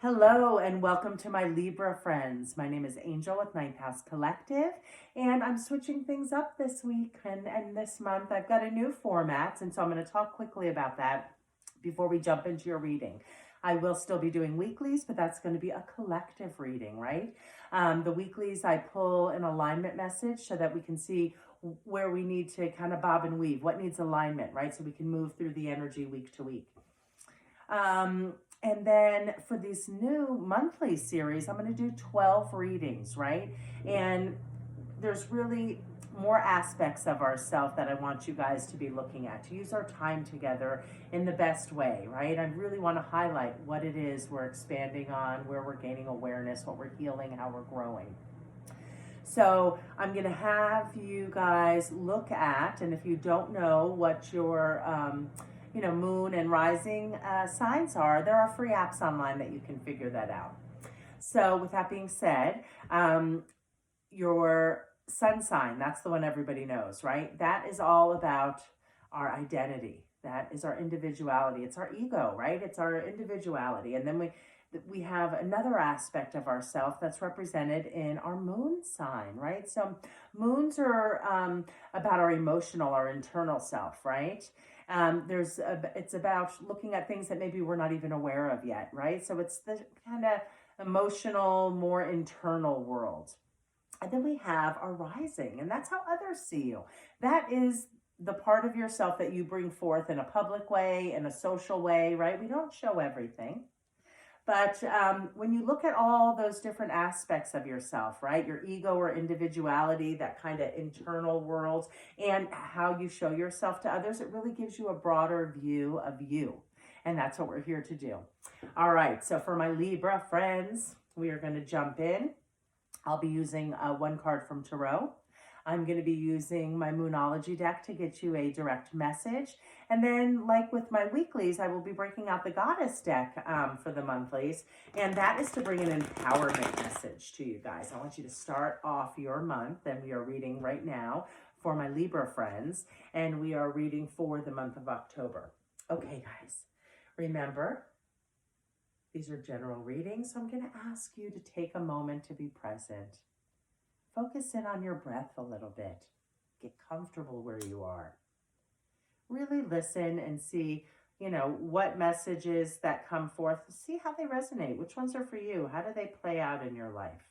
Hello and welcome to my Libra friends. My name is Angel with Ninth House Collective, and I'm switching things up this week and this month. I've got a new format, and so I'm going to talk quickly about that before we jump into your reading. I will still be doing weeklies, but that's going to be a collective reading, right? The weeklies, I pull an alignment message so that we can see where we need to kind of bob and weave, what needs alignment, right? So we can move through the energy week to week. And then for this new monthly series, I'm going to do 12 readings, right? And there's really more aspects of ourself that I want you guys to be looking at, to use our time together in the best way, right? I really want to highlight what it is we're expanding on, where we're gaining awareness, what we're healing, how we're growing. So I'm going to have you guys look at, and if you don't know what your moon and rising signs are, there are free apps online that you can figure that out. So with that being said, your sun sign, that's the one everybody knows, right? That is all about our identity. That is our individuality. It's our ego, right? It's our individuality. And then we have another aspect of ourself that's represented in our moon sign, right? So moons are about our emotional, our internal self, right? It's about looking at things that maybe we're not even aware of yet, right? So it's the kind of emotional, more internal world. And then we have our rising, and that's how others see you. That is the part of yourself that you bring forth in a public way, in a social way, right? We don't show everything. But when you look at all those different aspects of yourself, right? Your ego or individuality, that kind of internal world, and how you show yourself to others, it really gives you a broader view of you. And that's what we're here to do. All right, so for my Libra friends, we are going to jump in. I'll be using one card from Tarot. I'm going to be using my Moonology deck to get you a direct message. And then, like with my weeklies, I will be breaking out the Goddess deck for the monthlies. And that is to bring an empowerment message to you guys. I want you to start off your month, and we are reading right now for my Libra friends. And we are reading for the month of October. Okay, guys, remember, these are general readings, so I'm going to ask you to take a moment to be present. Focus in on your breath a little bit. Get comfortable where you are. Really listen and see, what messages that come forth. See how they resonate. Which ones are for you? How do they play out in your life?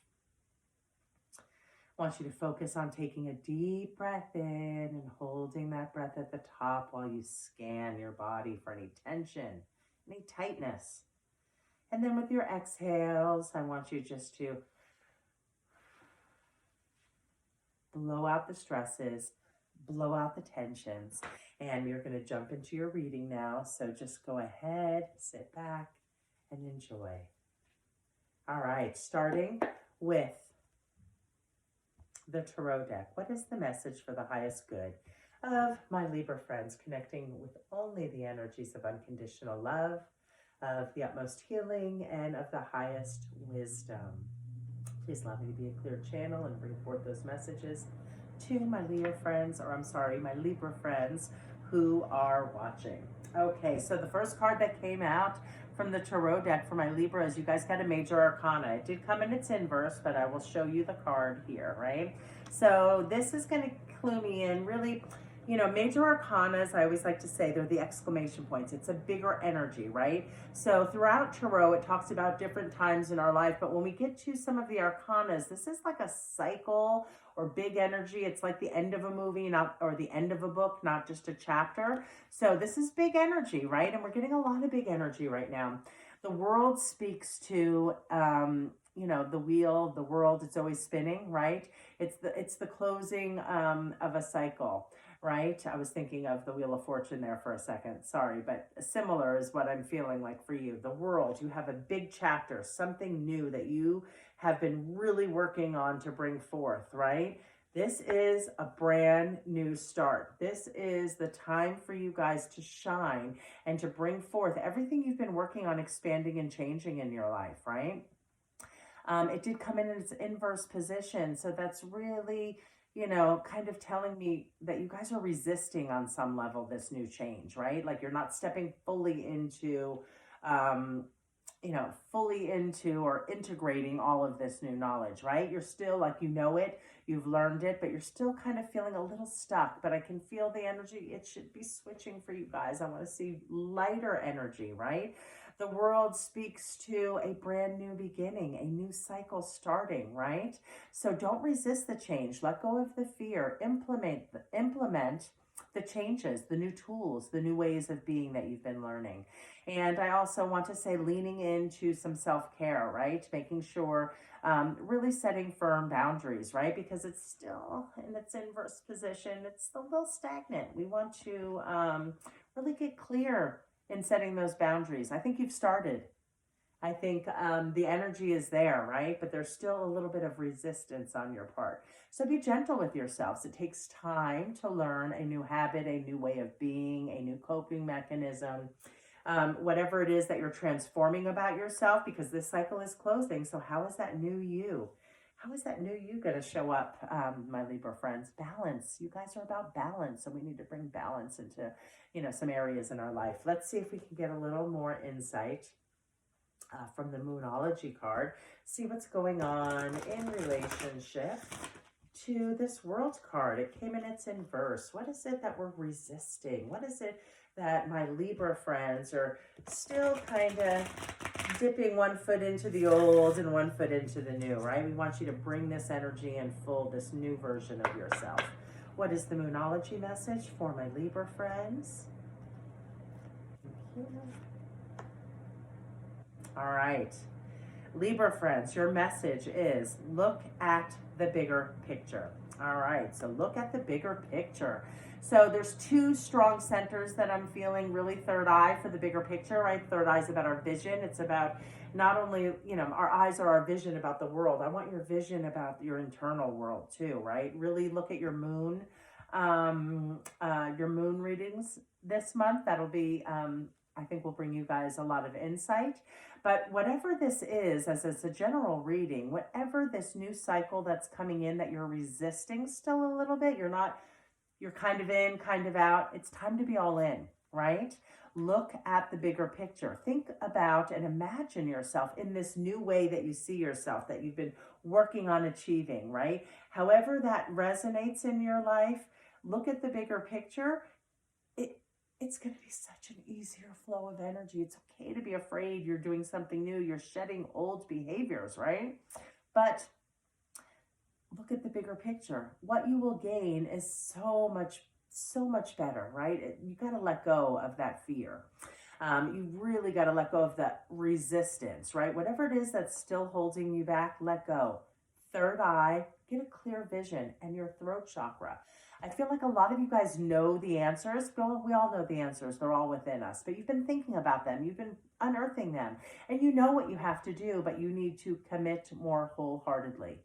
I want you to focus on taking a deep breath in and holding that breath at the top while you scan your body for any tension, any tightness. And then with your exhales, I want you just to blow out the stresses, blow out the tensions, and you're going to jump into your reading now. So just go ahead, sit back, and enjoy. All right, starting with the Tarot deck. What is the message for the highest good of my Libra friends, connecting with only the energies of unconditional love, of the utmost healing, and of the highest wisdom? Please allow me to be a clear channel and bring forth those messages to my Libra friends who are watching. Okay, so the first card that came out from the Tarot deck for my Libra is you guys got a major arcana. It did come in its inverse, but I will show you the card here, right? So this is going to clue me in really. Major arcanas, I always like to say, they're the exclamation points. It's a bigger energy, right? So throughout Tarot, it talks about different times in our life. But when we get to some of the arcanas, this is like a cycle or big energy. It's like the end of a movie, or the end of a book, not just a chapter. So this is big energy, right? And we're getting a lot of big energy right now. The world speaks to, the wheel, the world, it's always spinning, right? It's the closing of a cycle. Right? I was thinking of the Wheel of Fortune there for a second. Sorry, but similar is what I'm feeling like for you. The world, you have a big chapter, something new that you have been really working on to bring forth, right? This is a brand new start. This is the time for you guys to shine and to bring forth everything you've been working on expanding and changing in your life, right? It did come in its inverse position. So that's really, kind of telling me that you guys are resisting on some level this new change, right? Like you're not stepping fully into fully into or integrating all of this new knowledge, right? You're still like, it, you've learned it, but you're still kind of feeling a little stuck. But I can feel the energy. It should be switching for you guys. I want to see lighter energy, right? The world speaks to a brand new beginning, a new cycle starting, right? So don't resist the change. Let go of the fear. Implement the changes, the new tools, the new ways of being that you've been learning. And I also want to say leaning into some self-care, right? Making sure, really setting firm boundaries, right? Because it's still in its inverse position. It's a little stagnant. We want to really get clear in setting those boundaries. I think you've started. I think the energy is there, right? But there's still a little bit of resistance on your part. So be gentle with yourselves. It takes time to learn a new habit, a new way of being, a new coping mechanism, whatever it is that you're transforming about yourself, because this cycle is closing. So how is that new you? How is that new you going to show up, my Libra friends? Balance. You guys are about balance, so we need to bring balance into, some areas in our life. Let's see if we can get a little more insight from the Moonology card. See what's going on in relationship to this World card. It came in its inverse. What is it that we're resisting? What is it that my Libra friends are still kind of dipping one foot into the old and one foot into the new, right? We want you to bring this energy in full, this new version of yourself. What is the Moonology message for my Libra friends? Thank you. All right, Libra friends, your message is look at the bigger picture. All right, so look at the bigger picture. So there's two strong centers that I'm feeling, really third eye for the bigger picture, right? Third eye is about our vision. It's about not only, our eyes are our vision about the world. I want your vision about your internal world too, right? Really look at your moon readings this month. That'll be, I think will bring you guys a lot of insight. But whatever this is, as it's a general reading, whatever this new cycle that's coming in that you're resisting still a little bit, you're kind of in, kind of out. It's time to be all in, right? Look at the bigger picture. Think about and imagine yourself in this new way that you see yourself, that you've been working on achieving, right? However that resonates in your life, look at the bigger picture. It's going to be such an easier flow of energy. It's okay to be afraid you're doing something new. You're shedding old behaviors, right? But look at the bigger picture. What you will gain is so much better, right? You got to let go of that fear. You really got to let go of that resistance, right? Whatever it is that's still holding you back, let go. Third eye, get a clear vision, and your throat chakra. I feel like a lot of you guys know the answers. We all know the answers. They're all within us. But you've been thinking about them. You've been unearthing them. And you know what you have to do, but you need to commit more wholeheartedly.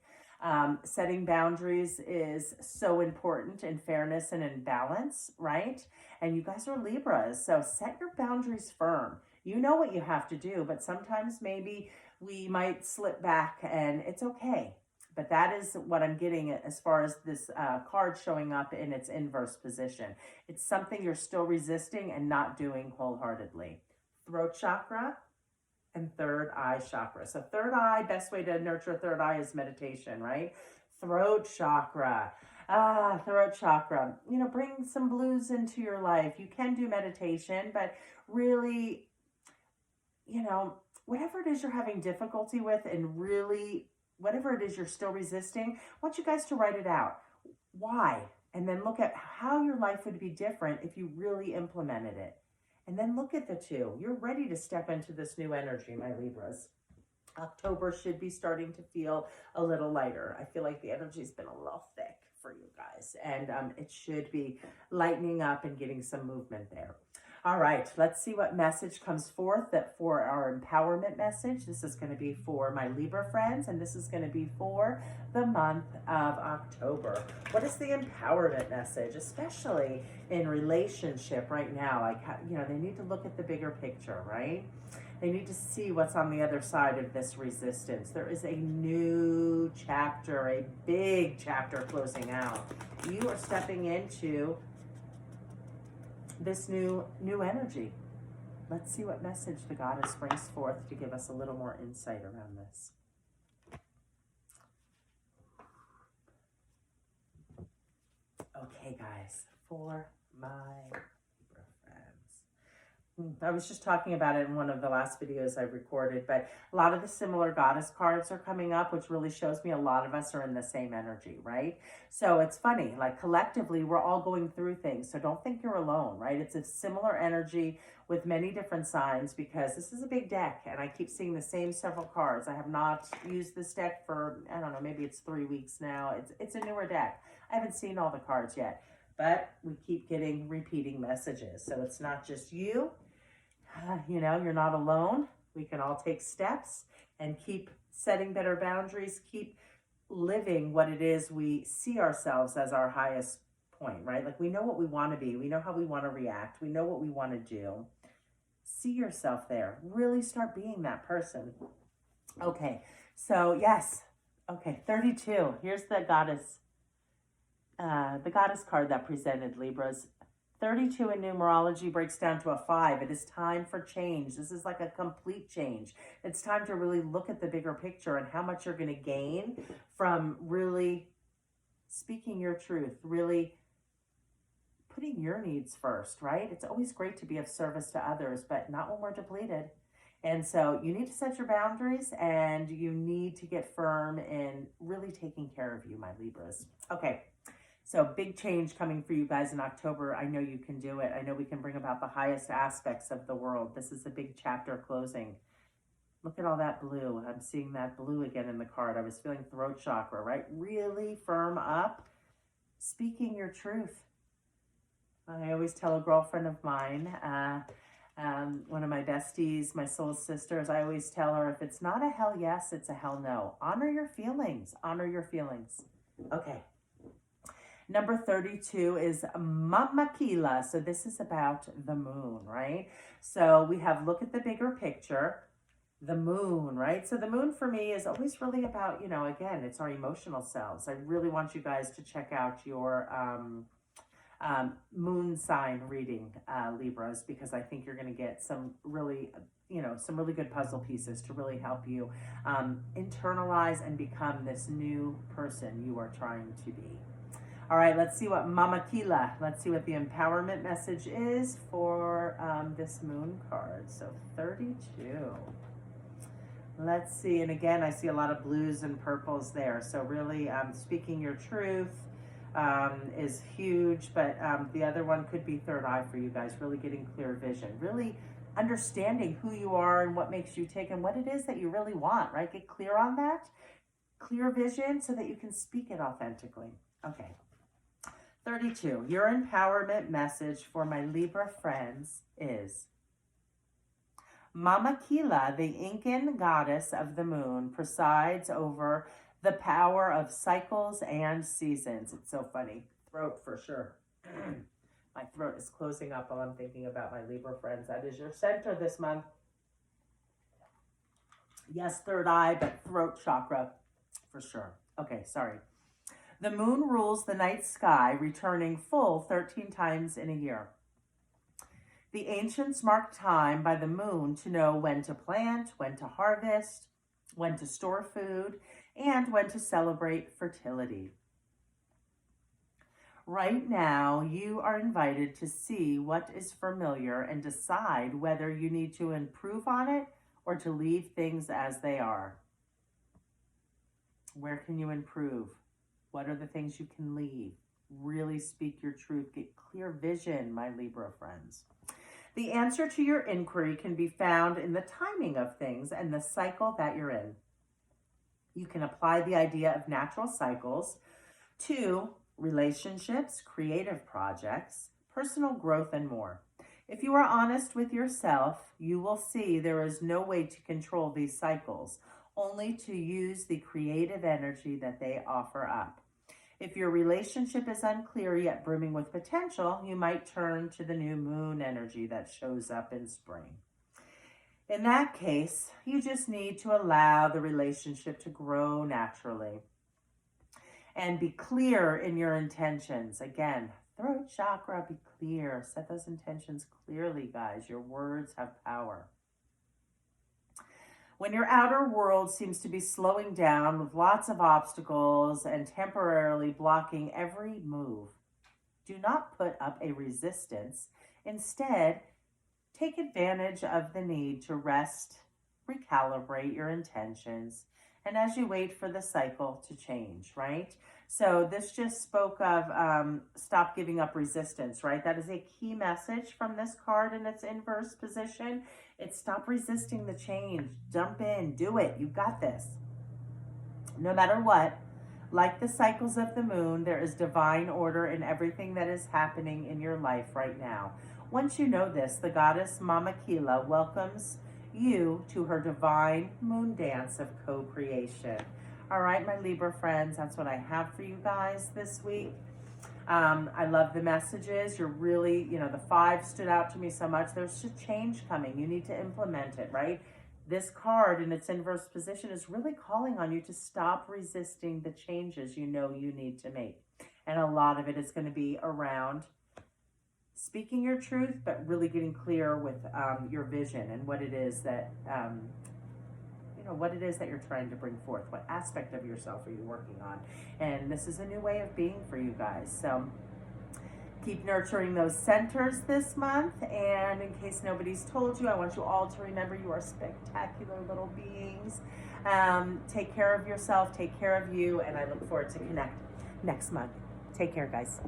Setting boundaries is so important in fairness and in balance, right? And you guys are Libras, so set your boundaries firm. You know what you have to do, but sometimes maybe we might slip back, and it's okay. But that is what I'm getting as far as this card showing up in its inverse position. It's something you're still resisting and not doing wholeheartedly. Throat chakra and third eye chakra. So third eye, best way to nurture third eye is meditation, right? Throat chakra. Throat chakra. Bring some blues into your life. You can do meditation, but really, whatever it is you're having difficulty with, and really whatever it is you're still resisting, I want you guys to write it out. Why? And then look at how your life would be different if you really implemented it. And then look at the two. You're ready to step into this new energy, my Libras. October should be starting to feel a little lighter. I feel like the energy's been a little thick for you guys. And it should be lightening up and getting some movement there. All right, let's see what message comes forth for our empowerment message. This is going to be for my Libra friends, and this is going to be for the month of October. What is the empowerment message, especially in relationship right now? Like, they need to look at the bigger picture, right? They need to see what's on the other side of this resistance. There is a new chapter, a big chapter closing out. You are stepping into this new energy. Let's see what message the goddess brings forth to give us a little more insight around this. Okay, guys, for my Libra friends. I was just talking about it in one of the last videos I recorded, but a lot of the similar goddess cards are coming up, which really shows me a lot of us are in the same energy, right? So it's funny, like collectively, we're all going through things. So don't think you're alone, right? It's a similar energy with many different signs because this is a big deck and I keep seeing the same several cards. I have not used this deck for, I don't know, maybe it's 3 weeks now. It's a newer deck. I haven't seen all the cards yet, but we keep getting repeating messages. So it's not just you. You know, you're not alone. We can all take steps and keep setting better boundaries, keep living what it is we see ourselves as our highest point, right? Like we know what we want to be. We know how we want to react. We know what we want to do. See yourself there. Really start being that person. Okay, so yes. Okay, 32. Here's the goddess card that presented, Libras. 32 in numerology breaks down to a 5. It is time for change. This is like a complete change. It's time to really look at the bigger picture and how much you're going to gain from really speaking your truth, really putting your needs first, right? It's always great to be of service to others, but not when we're depleted. And so you need to set your boundaries and you need to get firm in really taking care of you, my Libras. Okay. So big change coming for you guys in October. I know you can do it. I know we can bring about the highest aspects of the world. This is a big chapter closing. Look at all that blue. I'm seeing that blue again in the card. I was feeling throat chakra, right? Really firm up, speaking your truth. I always tell a girlfriend of mine, one of my besties, my soul sisters, I always tell her, if it's not a hell yes, it's a hell no. Honor your feelings. Honor your feelings. Okay. Number 32 is Mama Kila. So this is about the moon, right? So we have look at the bigger picture, the moon, right? So the moon for me is always really about, you know, again, it's our emotional selves. I really want you guys to check out your moon sign reading, Libras, because I think you're going to get some really, you know, some really good puzzle pieces to really help you internalize and become this new person you are trying to be. All right, let's see what Mama Kila, let's see what the empowerment message is for this moon card. So 32. Let's see, and again, I see a lot of blues and purples there. So really speaking your truth is huge, but the other one could be third eye for you guys, really getting clear vision, really understanding who you are and what makes you tick and what it is that you really want, right? Get clear on that, clear vision so that you can speak it authentically. Okay. 32, your empowerment message for my Libra friends is Mama Kila, the Incan goddess of the moon, presides over the power of cycles and seasons. It's so funny. Throat for sure. My throat is closing up while I'm thinking about my Libra friends. That is your center this month. Yes, third eye, but throat chakra for sure. Okay, sorry. The moon rules the night sky, returning full 13 times in a year. The ancients marked time by the moon to know when to plant, when to harvest, when to store food, and when to celebrate fertility. Right now, you are invited to see what is familiar and decide whether you need to improve on it or to leave things as they are. Where can you improve? What are the things you can leave? Really speak your truth. Get clear vision, my Libra friends. The answer to your inquiry can be found in the timing of things and the cycle that you're in. You can apply the idea of natural cycles to relationships, creative projects, personal growth, and more. If you are honest with yourself, you will see there is no way to control these cycles, only to use the creative energy that they offer up. If your relationship is unclear yet brimming with potential, you might turn to the new moon energy that shows up in spring. In that case, you just need to allow the relationship to grow naturally and be clear in your intentions. Again, Throat chakra, be clear. Set those intentions clearly, guys. Your words have power. When your outer world seems to be slowing down with lots of obstacles and temporarily blocking every move, do not put up a resistance. Instead, take advantage of the need to rest, recalibrate your intentions, and as you wait for the cycle to change, right? So this just spoke of stop giving up resistance, right? That is a key message from this card in its inverse position. It's stop resisting the change. Jump in, do it. You got this. No matter what, like the cycles of the moon, there is divine order in everything that is happening in your life right now. Once you know this, the goddess Mama Kila welcomes you to her divine moon dance of co-creation. All right, my Libra friends, that's what I have for you guys this week. I love the messages. You're really, the 5 stood out to me so much. There's just change coming. You need to implement it, right? This card in its inverse position is really calling on you to stop resisting the changes you know you need to make. And a lot of it is going to be around speaking your truth, but really getting clear with your vision and what it is that, what it is that you're trying to bring forth. What aspect of yourself are you working on? And this is a new way of being for you guys. So keep nurturing those centers this month. And in case nobody's told you, I want you all to remember you are spectacular little beings. Take care of yourself, take care of you, and I look forward to connect next month. Take care, guys.